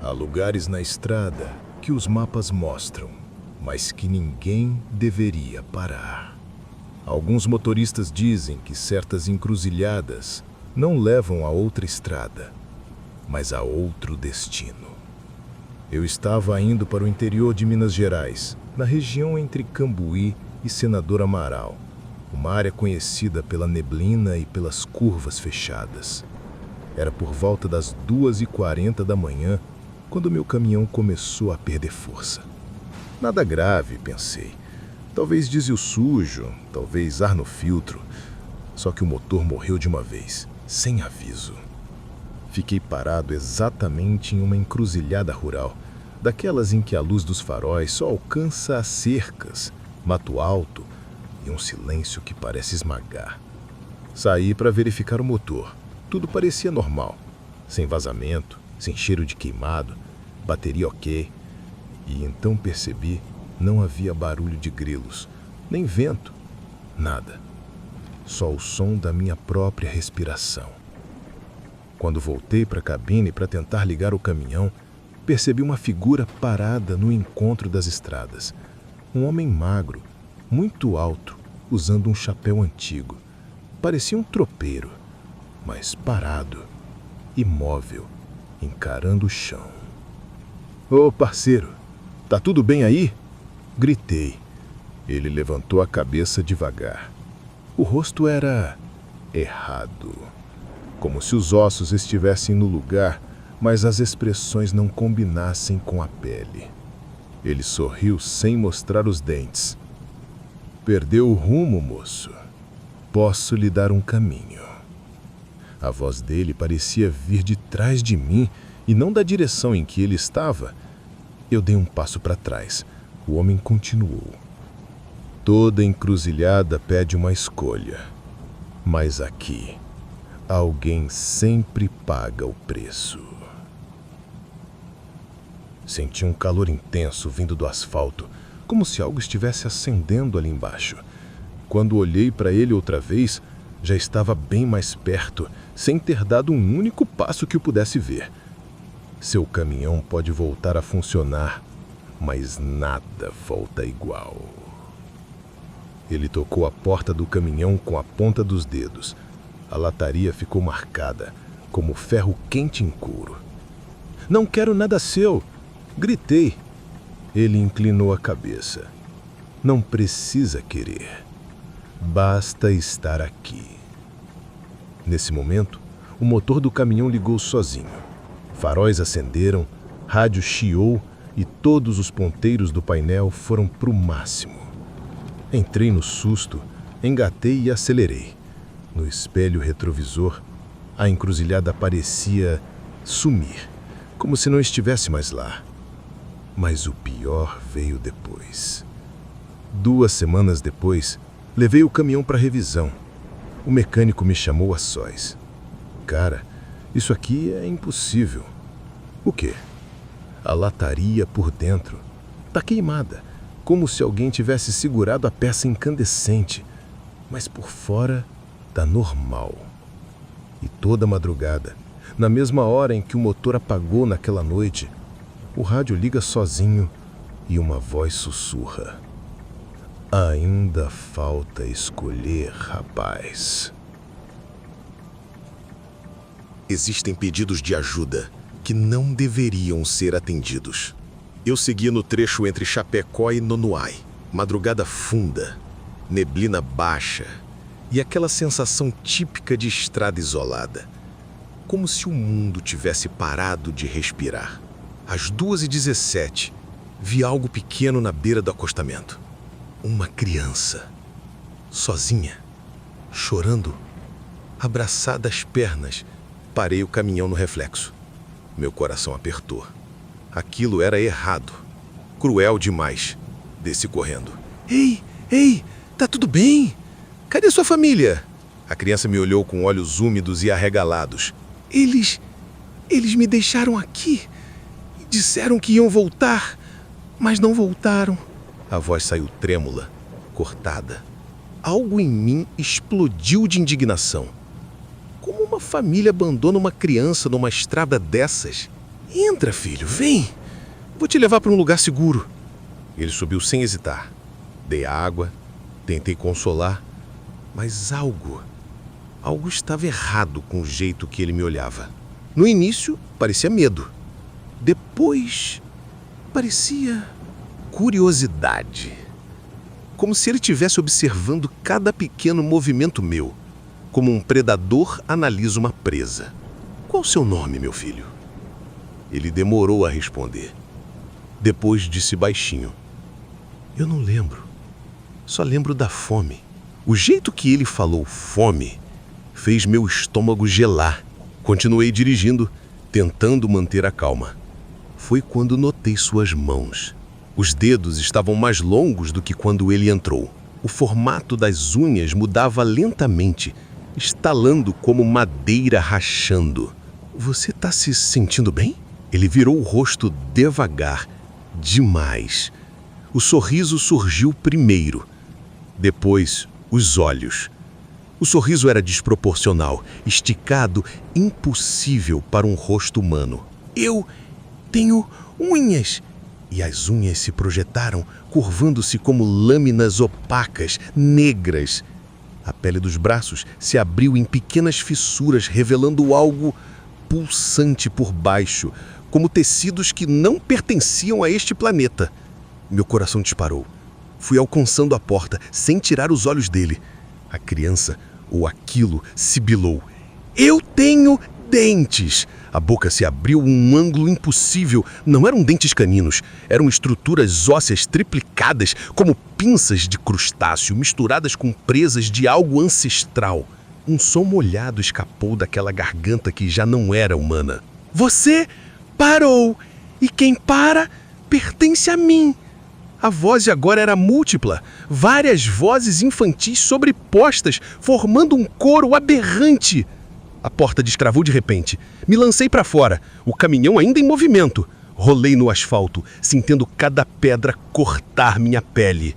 Há lugares na estrada que os mapas mostram, mas que ninguém deveria parar. Alguns motoristas dizem que certas encruzilhadas não levam a outra estrada, mas a outro destino. Eu estava indo para o interior de Minas Gerais, na região entre Cambuí e Senador Amaral, uma área conhecida pela neblina e pelas curvas fechadas. Era por volta das 2h40 da manhã, quando meu caminhão começou a perder força. Nada grave, pensei. Talvez diesel sujo, talvez ar no filtro. Só que o motor morreu de uma vez, sem aviso. Fiquei parado exatamente em uma encruzilhada rural, daquelas em que a luz dos faróis só alcança as cercas, mato alto e um silêncio que parece esmagar. Saí para verificar o motor. Tudo parecia normal, sem vazamento, sem cheiro de queimado, bateria ok. E então percebi, não havia barulho de grilos, nem vento, nada. Só o som da minha própria respiração. Quando voltei para a cabine para tentar ligar o caminhão, percebi uma figura parada no encontro das estradas. Um homem magro, muito alto, usando um chapéu antigo. Parecia um tropeiro, mas parado, imóvel, encarando o chão. Ô, parceiro, tá tudo bem aí? Gritei. Ele levantou a cabeça devagar. O rosto era errado, como se os ossos estivessem no lugar, mas as expressões não combinassem com a pele. Ele sorriu sem mostrar os dentes. Perdeu o rumo, moço. Posso lhe dar um caminho. A voz dele parecia vir de trás de mim e não da direção em que ele estava. Eu dei um passo para trás. O homem continuou. Toda encruzilhada pede uma escolha. Mas aqui, alguém sempre paga o preço. Senti um calor intenso vindo do asfalto, como se algo estivesse acendendo ali embaixo. Quando olhei para ele outra vez, já estava bem mais perto, sem ter dado um único passo que eu pudesse ver. Seu caminhão pode voltar a funcionar, mas nada volta igual. Ele tocou a porta do caminhão com a ponta dos dedos. A lataria ficou marcada, como ferro quente em couro. Não quero nada seu! Gritei. Ele inclinou a cabeça. Não precisa querer. Basta estar aqui. Nesse momento, o motor do caminhão ligou sozinho. Faróis acenderam, rádio chiou e todos os ponteiros do painel foram para o máximo. Entrei no susto, engatei e acelerei. No espelho retrovisor, a encruzilhada parecia sumir, como se não estivesse mais lá. Mas o pior veio depois. 2 semanas depois, levei o caminhão para revisão. O mecânico me chamou a sós. Cara, isso aqui é impossível. O quê? A lataria por dentro tá queimada, como se alguém tivesse segurado a peça incandescente, mas por fora tá normal. E toda madrugada, na mesma hora em que o motor apagou naquela noite, o rádio liga sozinho e uma voz sussurra. Ainda falta escolher, rapaz. Existem pedidos de ajuda que não deveriam ser atendidos. Eu seguia no trecho entre Chapecó e Nonoai, madrugada funda, neblina baixa e aquela sensação típica de estrada isolada, como se o mundo tivesse parado de respirar. Às 2h17, vi algo pequeno na beira do acostamento. Uma criança, sozinha, chorando, abraçada às pernas. Parei o caminhão no reflexo. Meu coração apertou. Aquilo era errado, cruel demais. Desci correndo. Ei, tá tudo bem? Cadê sua família? A criança me olhou com olhos úmidos e arregalados. Eles me deixaram aqui. Disseram que iam voltar, mas não voltaram. A voz saiu trêmula, cortada. Algo em mim explodiu de indignação. Como uma família abandona uma criança numa estrada dessas? Entra, filho, vem. Vou te levar para um lugar seguro. Ele subiu sem hesitar. Dei água, tentei consolar, mas algo estava errado com o jeito que ele me olhava. No início, parecia medo. Depois, parecia curiosidade. Como se ele estivesse observando cada pequeno movimento meu, como um predador analisa uma presa. Qual o seu nome, meu filho? Ele demorou a responder. Depois disse baixinho: eu não lembro. Só lembro da fome. O jeito que ele falou fome fez meu estômago gelar. Continuei dirigindo, tentando manter a calma. Foi quando notei suas mãos. Os dedos estavam mais longos do que quando ele entrou. O formato das unhas mudava lentamente, estalando como madeira rachando. Você está se sentindo bem? Ele virou o rosto devagar, demais. O sorriso surgiu primeiro, depois os olhos. O sorriso era desproporcional, esticado, impossível para um rosto humano. Eu tenho unhas! E as unhas se projetaram, curvando-se como lâminas opacas, negras. A pele dos braços se abriu em pequenas fissuras, revelando algo pulsante por baixo, como tecidos que não pertenciam a este planeta. Meu coração disparou. Fui alcançando a porta, sem tirar os olhos dele. A criança, ou aquilo, sibilou. Eu tenho dentes! A boca se abriu um ângulo impossível. Não eram dentes caninos, eram estruturas ósseas triplicadas, como pinças de crustáceo misturadas com presas de algo ancestral. Um som molhado escapou daquela garganta que já não era humana. Você parou! E quem para, pertence a mim! A voz agora era múltipla, várias vozes infantis sobrepostas, formando um coro aberrante. A porta destravou de repente. Me lancei para fora, o caminhão ainda em movimento. Rolei no asfalto, sentindo cada pedra cortar minha pele.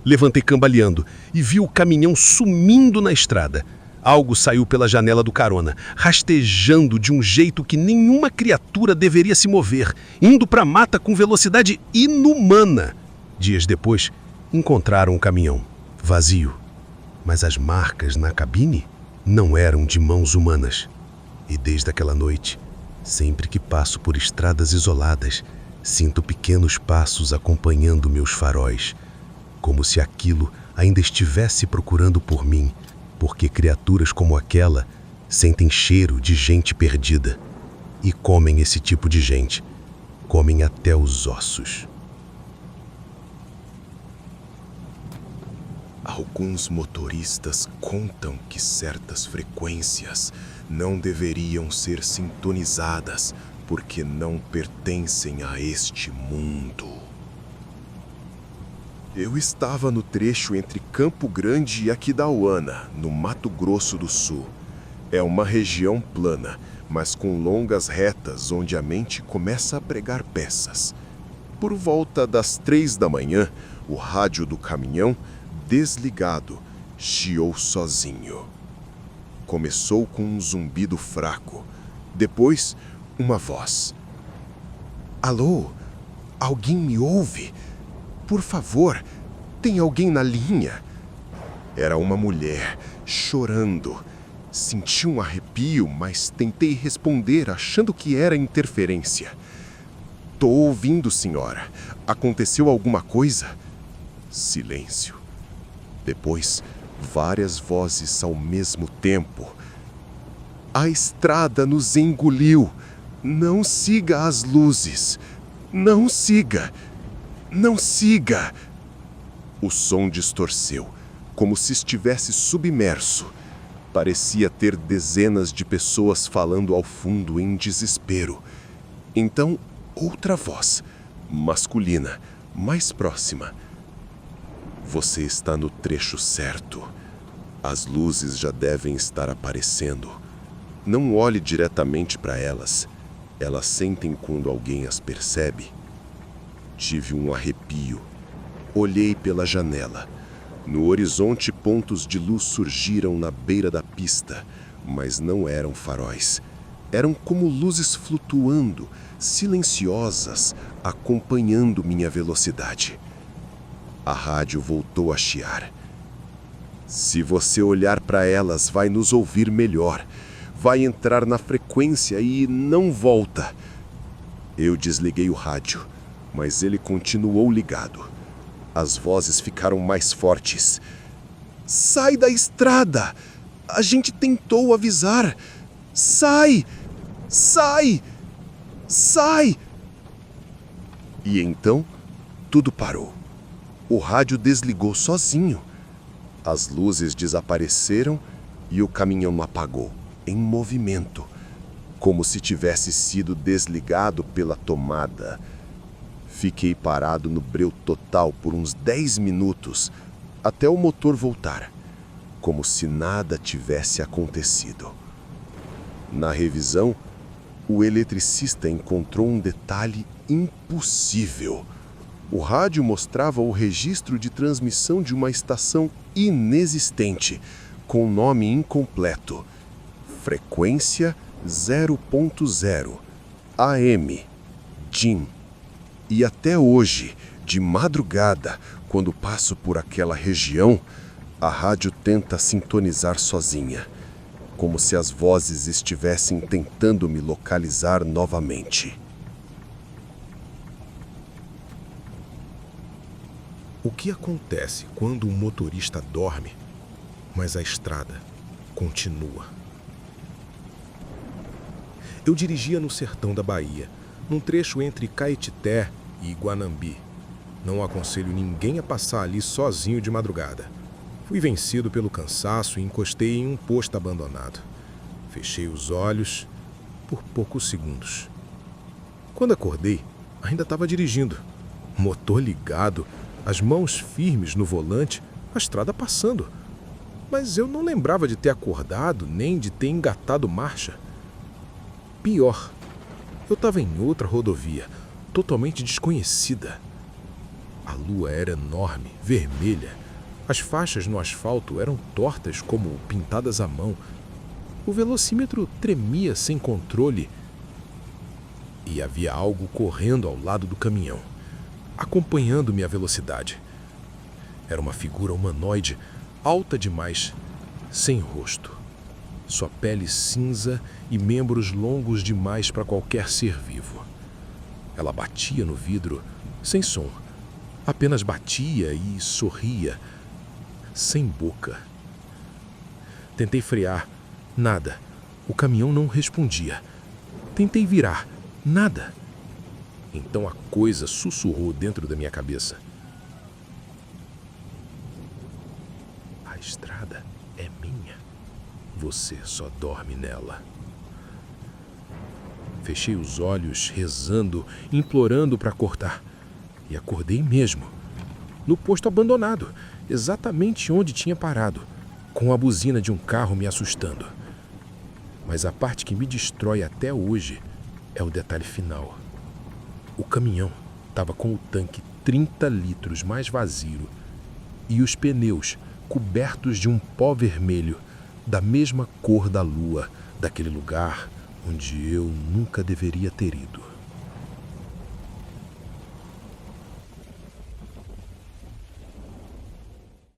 Levantei cambaleando e vi o caminhão sumindo na estrada. Algo saiu pela janela do carona, rastejando de um jeito que nenhuma criatura deveria se mover, indo para a mata com velocidade inumana. Dias depois, encontraram o caminhão, vazio. Mas as marcas na cabine não eram de mãos humanas. E desde aquela noite, sempre que passo por estradas isoladas, sinto pequenos passos acompanhando meus faróis, como se aquilo ainda estivesse procurando por mim, porque criaturas como aquela sentem cheiro de gente perdida e comem esse tipo de gente, comem até os ossos. Alguns motoristas contam que certas frequências não deveriam ser sintonizadas porque não pertencem a este mundo. Eu estava no trecho entre Campo Grande e Aquidauana, no Mato Grosso do Sul. É uma região plana, mas com longas retas onde a mente começa a pregar peças. Por volta das 3 da manhã, o rádio do caminhão, desligado, chiou sozinho. Começou com um zumbido fraco. Depois, uma voz. Alô? Alguém me ouve? Por favor, tem alguém na linha? Era uma mulher, chorando. Senti um arrepio, mas tentei responder achando que era interferência. Tô ouvindo, senhora. Aconteceu alguma coisa? Silêncio. Depois, várias vozes ao mesmo tempo. A estrada nos engoliu. Não siga as luzes. Não siga. Não siga. O som distorceu, como se estivesse submerso. Parecia ter dezenas de pessoas falando ao fundo em desespero. Então, outra voz, masculina, mais próxima. Você está no trecho certo. As luzes já devem estar aparecendo. Não olhe diretamente para elas. Elas sentem quando alguém as percebe. Tive um arrepio. Olhei pela janela. No horizonte, pontos de luz surgiram na beira da pista, mas não eram faróis. Eram como luzes flutuando, silenciosas, acompanhando minha velocidade. A rádio voltou a chiar. Se você olhar para elas, vai nos ouvir melhor. Vai entrar na frequência e não volta. Eu desliguei o rádio, mas ele continuou ligado. As vozes ficaram mais fortes. Sai da estrada! A gente tentou avisar! Sai! Sai! Sai! E então, tudo parou. O rádio desligou sozinho. As luzes desapareceram e o caminhão apagou, em movimento, como se tivesse sido desligado pela tomada. Fiquei parado no breu total por uns 10 minutos, até o motor voltar, como se nada tivesse acontecido. Na revisão, o eletricista encontrou um detalhe impossível. O rádio mostrava o registro de transmissão de uma estação inexistente, com nome incompleto. Frequência 0.0, AM, DIN. E até hoje, de madrugada, quando passo por aquela região, a rádio tenta sintonizar sozinha, como se as vozes estivessem tentando me localizar novamente. O que acontece quando um motorista dorme, mas a estrada continua? Eu dirigia no sertão da Bahia, num trecho entre Caetité e Guanambi. Não aconselho ninguém a passar ali sozinho de madrugada. Fui vencido pelo cansaço e encostei em um posto abandonado. Fechei os olhos por poucos segundos. Quando acordei, ainda estava dirigindo. Motor ligado, as mãos firmes no volante, a estrada passando. Mas eu não lembrava de ter acordado nem de ter engatado marcha. Pior, eu estava em outra rodovia, totalmente desconhecida. A lua era enorme, vermelha. As faixas no asfalto eram tortas como pintadas à mão. O velocímetro tremia sem controle. E havia algo correndo ao lado do caminhão, acompanhando minha velocidade. Era uma figura humanoide, alta demais, sem rosto. Sua pele cinza e membros longos demais para qualquer ser vivo. Ela batia no vidro, sem som. Apenas batia e sorria, sem boca. Tentei frear, nada. O caminhão não respondia. Tentei virar, nada. Então a coisa sussurrou dentro da minha cabeça. A estrada é minha. Você só dorme nela. Fechei os olhos, rezando, implorando para acordar. E acordei mesmo. No posto abandonado, exatamente onde tinha parado, com a buzina de um carro me assustando. Mas a parte que me destrói até hoje é o detalhe final. O caminhão estava com o tanque 30 litros mais vazio e os pneus cobertos de um pó vermelho, da mesma cor da lua, daquele lugar onde eu nunca deveria ter ido.